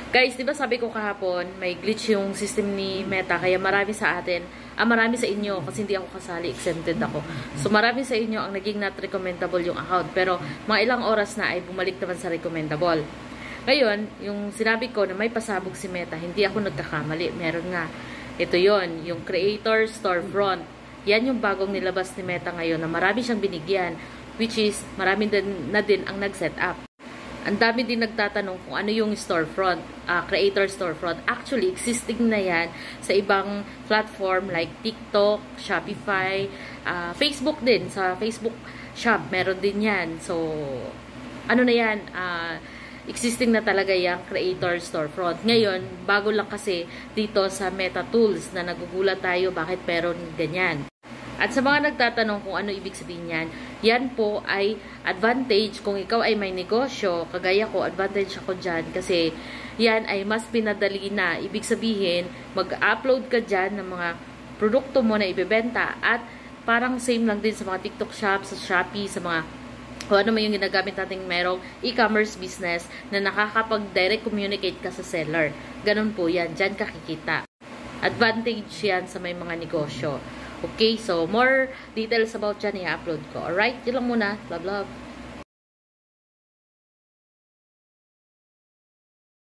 Guys, di ba sabi ko kahapon, may glitch yung system ni Meta, kaya marami sa atin, marami sa inyo, kasi hindi ako kasali, exempted ako. So, marami sa inyo ang naging not recommendable yung account, pero mga ilang oras na ay bumalik naman sa recommendable. Ngayon, yung sinabi ko na may pasabog si Meta, hindi ako nagkakamali, meron nga. Ito yon, yung Creator Storefront. Yan yung bagong nilabas ni Meta ngayon na marami siyang binigyan, which is marami na din ang nag-set up. Ang dami din nagtatanong kung ano yung storefront, creator storefront. Actually, existing na yan sa ibang platform like TikTok, Shopify, Facebook din. Sa Facebook shop, meron din yan. So, ano na yan, existing na talaga yung creator storefront. Ngayon, bago lang kasi dito sa Meta Tools na nagugulat tayo bakit meron ganyan. At sa mga nagtatanong kung ano ibig sabihin yan, yan po ay advantage kung ikaw ay may negosyo. Kagaya ko, advantage ako dyan kasi yan ay mas pinadali na. Ibig sabihin, mag-upload ka dyan ng mga produkto mo na ibebenta at parang same lang din sa mga TikTok shop, sa Shopee, sa mga kung ano man yung ginagamit nating merong e-commerce business na nakakapag-direct communicate ka sa seller. Ganun po yan. Dyan ka kikita. Advantage yan sa may mga negosyo. Okay, so more details about dyan i-upload ko. Alright, yun lang muna. Love, love.